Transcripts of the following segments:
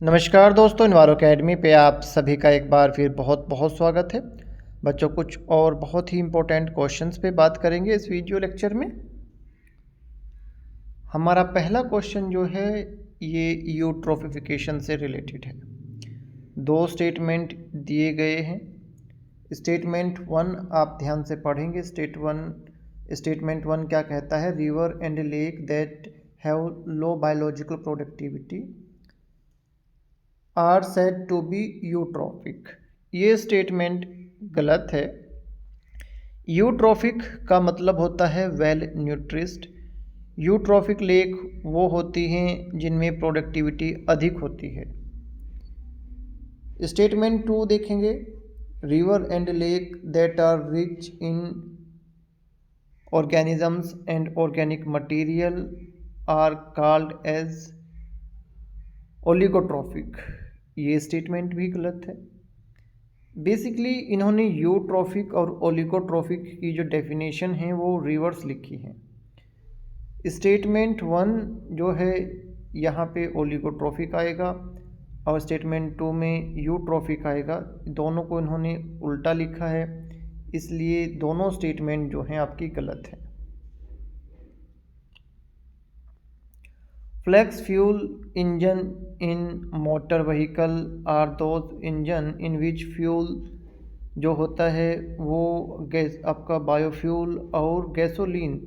नमस्कार दोस्तों, इन्वायरो अकेडमी पे आप सभी का एक बार फिर बहुत बहुत स्वागत है। बच्चों, कुछ और बहुत ही इम्पोर्टेंट क्वेश्चंस पे बात करेंगे इस वीडियो लेक्चर में। हमारा पहला क्वेश्चन जो है ये यूट्रोफिकेशन से रिलेटेड है। दो स्टेटमेंट दिए गए हैं। स्टेटमेंट वन आप ध्यान से पढ़ेंगे। स्टेटमेंट वन क्या कहता है? River and lake that have low biological productivity are said to be eutrophic. ये स्टेटमेंट गलत है। यूट्रॉफिक का मतलब होता है वेल न्यूट्रिस्ड। यूट्रॉफिक लेक वो होती हैं जिनमें प्रोडक्टिविटी अधिक होती है। स्टेटमेंट टू देखेंगे। River and lake that are rich in organisms and organic material are called as oligotrophic. ये स्टेटमेंट भी गलत है। बेसिकली इन्होंने यूट्रॉफिक और ओलिगोट्रॉफिक की जो डेफिनेशन है वो रिवर्स लिखी है। स्टेटमेंट वन जो है यहाँ पे ओलिगोट्रॉफिक आएगा और स्टेटमेंट टू में यूट्रॉफिक आएगा। दोनों को इन्होंने उल्टा लिखा है, इसलिए दोनों स्टेटमेंट जो हैं आपकी गलत है। Flex fuel engine in motor vehicle are those engine in which fuel जो होता है वो गैस आपका बायोफ्यूल और गैसोलीन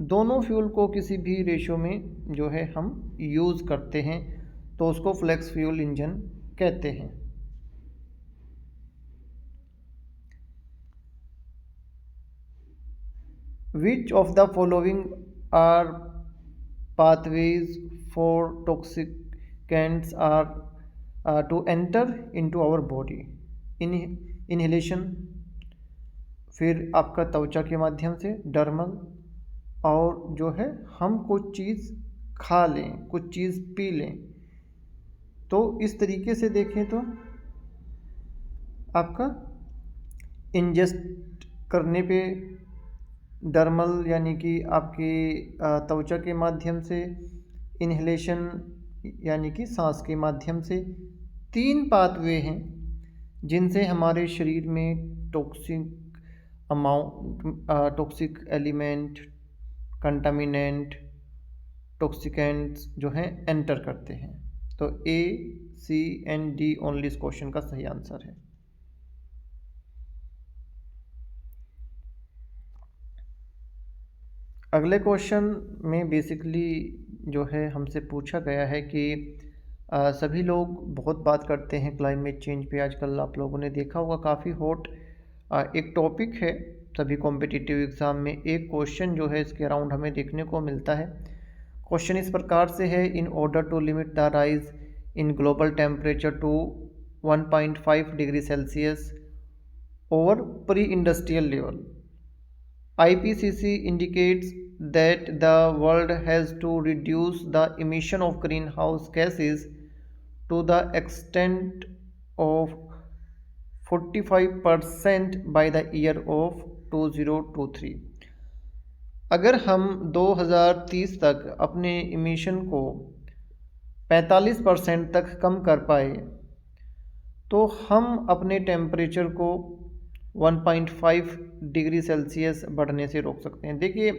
दोनों फ्यूल को किसी भी रेशो में जो है हम यूज़ करते हैं तो उसको फ्लेक्स फ्यूल इंजन कहते हैं। Which of the following are pathways for toxicants are to enter into our body? Inhalation, फिर आपका त्वचा के माध्यम से डर्मल, और जो है हम कुछ चीज़ खा लें, कुछ चीज़ पी लें। तो इस तरीके से देखें तो आपका इंजेस्ट करने पे डर्मल यानी कि आपकी त्वचा के माध्यम से, इनहेलेशन यानी कि सांस के माध्यम से, तीन पाथवे हैं जिनसे हमारे शरीर में टॉक्सिक एलिमेंट, कंटामिनेंट, टॉक्सिकेंट्स जो हैं एंटर करते हैं। तो ए, सी एंड डी ओनली इस क्वेश्चन का सही आंसर है। अगले क्वेश्चन में बेसिकली जो है हमसे पूछा गया है कि सभी लोग बहुत बात करते हैं क्लाइमेट चेंज पे। आजकल आप लोगों ने देखा होगा काफ़ी हॉट एक टॉपिक है। सभी कॉम्पिटिटिव एग्ज़ाम में एक क्वेश्चन जो है इसके अराउंड हमें देखने को मिलता है। क्वेश्चन इस प्रकार से है, in order to limit the rise in global temperature to 1.5 degree Celsius over pre industrial level, IPCC indicates that the world has to reduce the emission of greenhouse gases to the extent of 45% by the year of 2023। अगर हम 2030 तक अपने emission को 45% तक कम कर पाए तो हम अपने टेम्परेचर को 1.5 डिग्री सेल्सियस बढ़ने से रोक सकते हैं। देखिए,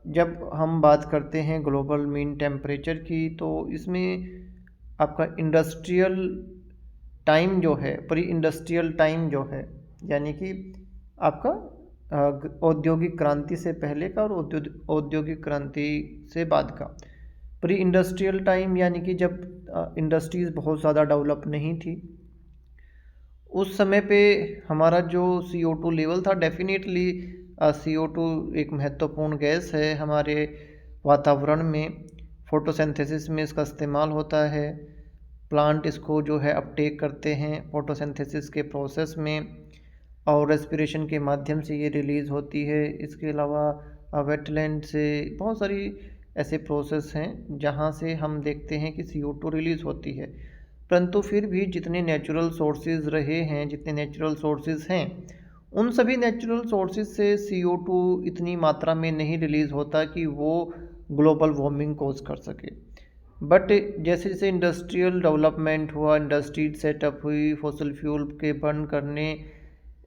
जब हम बात करते हैं ग्लोबल मीन टेम्परेचर की तो इसमें आपका इंडस्ट्रियल टाइम जो है, प्री इंडस्ट्रियल टाइम जो है, यानी कि आपका औद्योगिक क्रांति से पहले का और औद्योगिक क्रांति से बाद का प्री इंडस्ट्रियल टाइम, यानी कि जब इंडस्ट्रीज़ बहुत ज़्यादा डेवलप नहीं थी उस समय पे हमारा जो CO2 लेवल था, डेफिनेटली CO2 एक महत्वपूर्ण गैस है हमारे वातावरण में। फोटोसिंथेसिस में इसका इस्तेमाल होता है, प्लांट इसको जो है अपटेक करते हैं फोटोसिंथेसिस के प्रोसेस में, और रेस्पिरेशन के माध्यम से ये रिलीज़ होती है। इसके अलावा वेटलैंड से बहुत सारी ऐसे प्रोसेस हैं जहाँ से हम देखते हैं कि CO2 रिलीज़ होती है। परंतु फिर भी जितने नेचुरल सोर्सेज रहे हैं, जितने नेचुरल सोर्सेज हैं, उन सभी नेचुरल सोर्सेज से CO2 इतनी मात्रा में नहीं रिलीज़ होता कि वो ग्लोबल वार्मिंग कॉज कर सके। बट जैसे जैसे इंडस्ट्रियल डेवलपमेंट हुआ, इंडस्ट्री सेटअप हुई, फॉसिल फ्यूल के बर्न करने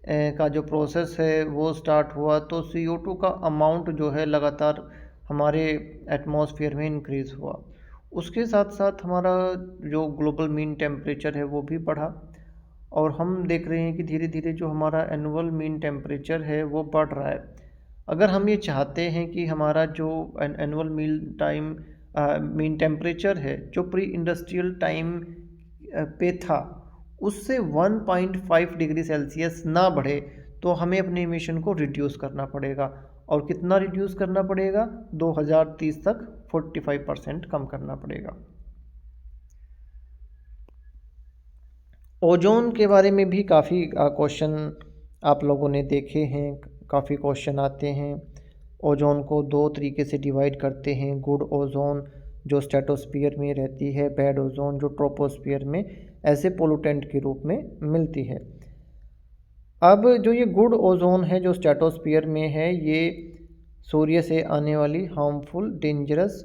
का जो प्रोसेस है वो स्टार्ट हुआ, तो CO2 का अमाउंट जो है लगातार हमारे एटमॉस्फेयर में इंक्रीज़ हुआ। उसके साथ साथ हमारा जो ग्लोबल मीन टेम्परेचर है वो भी बढ़ा, और हम देख रहे हैं कि धीरे धीरे जो हमारा एनुअल मीन टेम्परेचर है वो बढ़ रहा है। अगर हम ये चाहते हैं कि हमारा जो एनुअल मीन टेम्परेचर है जो प्री इंडस्ट्रियल टाइम पे था उससे 1.5 डिग्री सेल्सियस ना बढ़े, तो हमें अपने इमिशन को रिड्यूस करना पड़ेगा। और कितना रिड्यूस करना पड़ेगा? 2030 तक 45% कम करना पड़ेगा। ओजोन के बारे में भी काफ़ी क्वेश्चन आप लोगों ने देखे हैं, काफ़ी क्वेश्चन आते हैं। ओजोन को दो तरीके से डिवाइड करते हैं, गुड ओजोन जो स्ट्रेटोस्फीयर में रहती है, बैड ओजोन जो ट्रोपोस्फीयर में ऐसे पोलूटेंट के रूप में मिलती है। अब जो ये गुड ओजोन है जो स्ट्रेटोस्फीयर में है, ये सूर्य से आने वाली हार्मफुल डेंजरस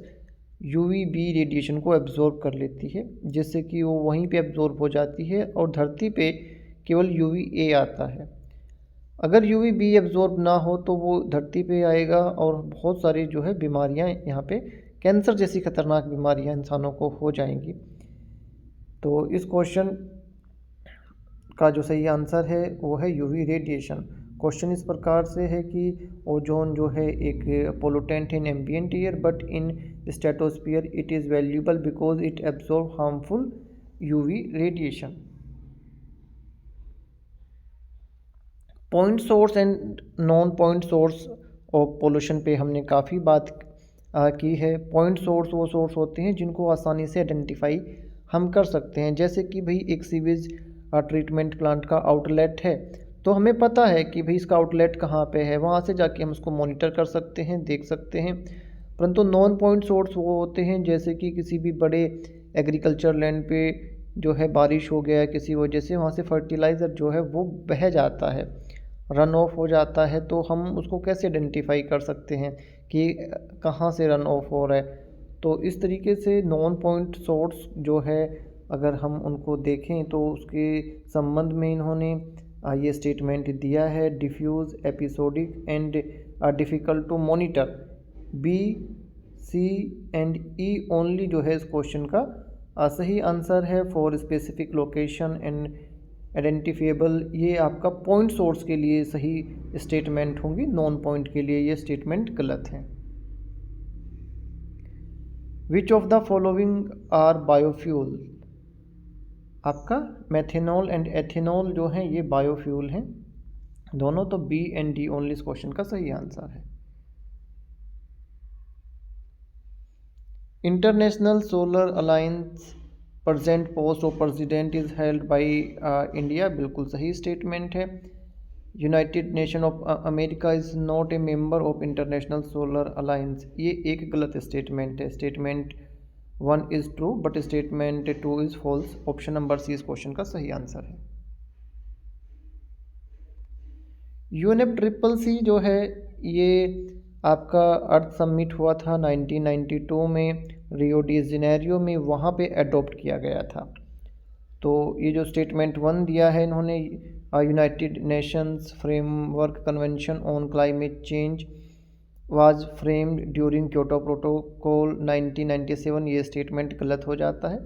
UVB रेडिएशन को एब्जॉर्ब कर लेती है, जिससे कि वो वहीं पे एब्जॉर्ब हो जाती है और धरती पे केवल UVA आता है। अगर UVB एब्जॉर्ब ना हो तो वो धरती पे आएगा और बहुत सारी जो है बीमारियां यहाँ पे, कैंसर जैसी खतरनाक बीमारियां इंसानों को हो जाएंगी। तो इस क्वेश्चन का जो सही आंसर है वो है UV रेडिएशन। क्वेश्चन इस प्रकार से है कि ओजोन जो है एक pollutant in ambient air, but in stratosphere it is valuable because it absorb harmful UV radiation. Point source and non point source of pollution पे हमने काफ़ी बात की है। पॉइंट सोर्स वो सोर्स होते हैं जिनको आसानी से आइडेंटिफाई हम कर सकते हैं, जैसे कि भाई एक सीवेज ट्रीटमेंट प्लांट का आउटलेट है, तो हमें पता है कि भाई इसका आउटलेट कहाँ पे है, वहाँ से जाके हम उसको मॉनिटर कर सकते हैं, देख सकते हैं। परंतु नॉन पॉइंट सोर्स वो होते हैं जैसे कि किसी भी बड़े एग्रीकल्चर लैंड पे जो है बारिश हो गया है किसी वजह से, वहाँ से फर्टिलाइज़र जो है वो बह जाता है, रन ऑफ हो जाता है, तो हम उसको कैसे आइडेंटिफाई कर सकते हैं कि कहाँ से रन ऑफ हो रहा है। तो इस तरीके से नॉन पॉइंट सोर्स जो है अगर हम उनको देखें तो उसके संबंध में इन्होंने ये स्टेटमेंट दिया है, diffuse episodic and difficult to monitor, B, C and E only जो है इस क्वेश्चन का सही आंसर है। For specific location and identifiable, ये आपका पॉइंट सोर्स के लिए सही स्टेटमेंट होंगी, नॉन पॉइंट के लिए ये स्टेटमेंट गलत है। Which of the following are biofuel? आपका मेथेनॉल एंड एथेनॉल जो हैं ये बायोफ्यूल हैं दोनों, तो B एंड D ओनली इस क्वेश्चन का सही आंसर है। International Solar Alliance present post of president is held by India, बिल्कुल सही स्टेटमेंट है। United Nation of America is not a member of International Solar Alliance, ये एक गलत स्टेटमेंट है। Statement 1 is true but statement 2 is false. Option number C इस question का सही आंसर है। UNFCCC जो है ये आपका अर्थ समिट हुआ था 1992 में रियो डी जेनेरियो में, वहाँ पे अडॉप्ट किया गया था। तो ये जो स्टेटमेंट 1 दिया है इन्होंने, United Nations Framework Convention on Climate Change was framed during Kyoto Protocol 1997, ये स्टेटमेंट गलत हो जाता है।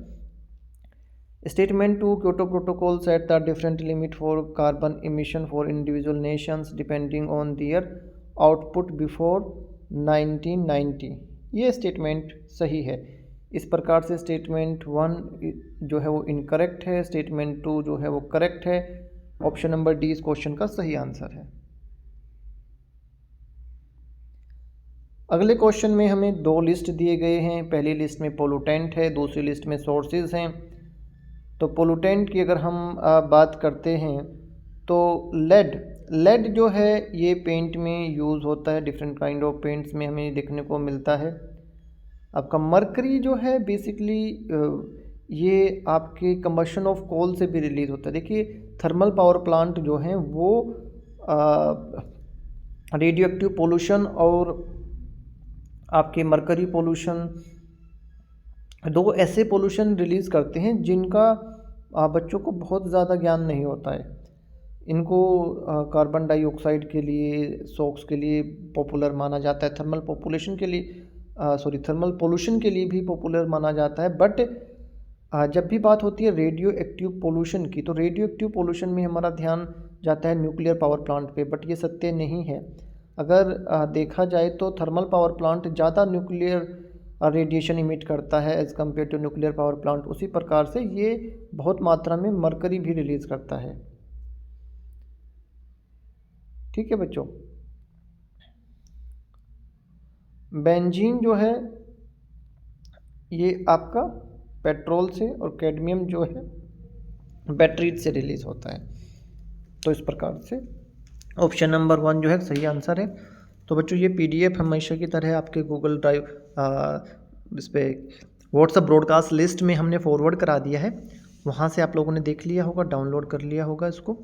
Statement 2, Kyoto Protocol set the different limit for carbon emission for individual nations depending on their output before 1990, ये statement सही है। इस प्रकार से स्टेटमेंट 1 जो है वो इनकरेक्ट है, स्टेटमेंट 2 जो है वो करेक्ट है। ऑप्शन नंबर D इस क्वेश्चन का सही आंसर है। अगले क्वेश्चन में हमें दो लिस्ट दिए गए हैं, पहली लिस्ट में पोलूटेंट है, दूसरी लिस्ट में सोर्सेज हैं। तो पोलूटेंट की अगर हम बात करते हैं तो लेड जो है ये पेंट में यूज़ होता है, डिफरेंट काइंड ऑफ पेंट्स में हमें देखने को मिलता है। आपका मरकरी जो है बेसिकली ये आपके कंबशन ऑफ कोल से भी रिलीज़ होता है। देखिए थर्मल पावर प्लांट जो हैं वो रेडियो एक्टिव पोल्यूशन और आपके मरकरी पोल्यूशन दो ऐसे पोल्यूशन रिलीज़ करते हैं जिनका बच्चों को बहुत ज़्यादा ज्ञान नहीं होता है। इनको कार्बन डाइऑक्साइड के लिए, सॉक्स के लिए पॉपुलर माना जाता है, थर्मल पोल्यूशन के लिए भी पॉपुलर माना जाता है। बट जब भी बात होती है रेडियो एक्टिव पोल्यूशन की, तो रेडियो एक्टिव पोल्यूशन में हमारा ध्यान जाता है न्यूक्लियर पावर प्लांट पे, बट ये सत्य नहीं है। अगर देखा जाए तो थर्मल पावर प्लांट ज़्यादा न्यूक्लियर रेडिएशन इमिट करता है as compare to nuclear power plant. उसी प्रकार से ये बहुत मात्रा में मरकरी भी रिलीज़ करता है। ठीक है बच्चों। बेंजीन जो है ये आपका पेट्रोल से, और कैडमियम जो है बैटरीज से रिलीज़ होता है। तो इस प्रकार से ऑप्शन नंबर 1 जो है सही आंसर है। तो बच्चों ये PDF हमेशा की तरह आपके गूगल ड्राइव इस पे व्हाट्सएप ब्रॉडकास्ट लिस्ट में हमने फॉरवर्ड करा दिया है। वहाँ से आप लोगों ने देख लिया होगा, डाउनलोड कर लिया होगा इसको।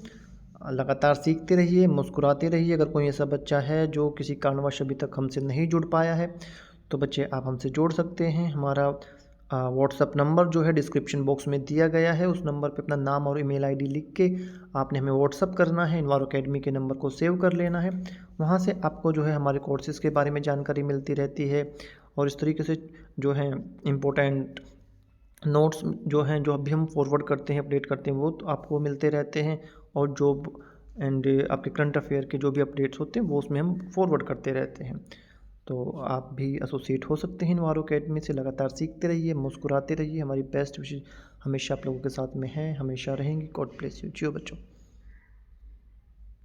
लगातार सीखते रहिए, मुस्कुराते रहिए। अगर कोई ऐसा बच्चा है जो किसी कारणवश अभी तक हमसे नहीं जुड़ पाया है, तो बच्चे आप हमसे जोड़ सकते हैं। हमारा व्हाट्सअप नंबर जो है डिस्क्रिप्शन बॉक्स में दिया गया है। उस नंबर पे अपना नाम और ईमेल आईडी लिख के आपने हमें व्हाट्सअप करना है। इन्वायरो अकेडमी के नंबर को सेव कर लेना है। वहाँ से आपको जो है हमारे कोर्सेज़ के बारे में जानकारी मिलती रहती है, और इस तरीके से जो है इम्पोर्टेंट नोट्स जो हैं, जो अभी हम फॉरवर्ड करते हैं, अपडेट करते हैं, वो तो आपको मिलते रहते हैं। और जॉब एंड आपके करंट अफेयर के जो भी अपडेट्स होते हैं वो उसमें हम फॉरवर्ड करते रहते हैं। तो आप भी एसोसिएट हो सकते हैं इन्वायरो अकेडमी से। लगातार सीखते रहिए, मुस्कुराते रहिए। हमारी बेस्ट विशेष हमेशा आप लोगों के साथ में है, हमेशा रहेंगी। God bless you. जियो बच्चों।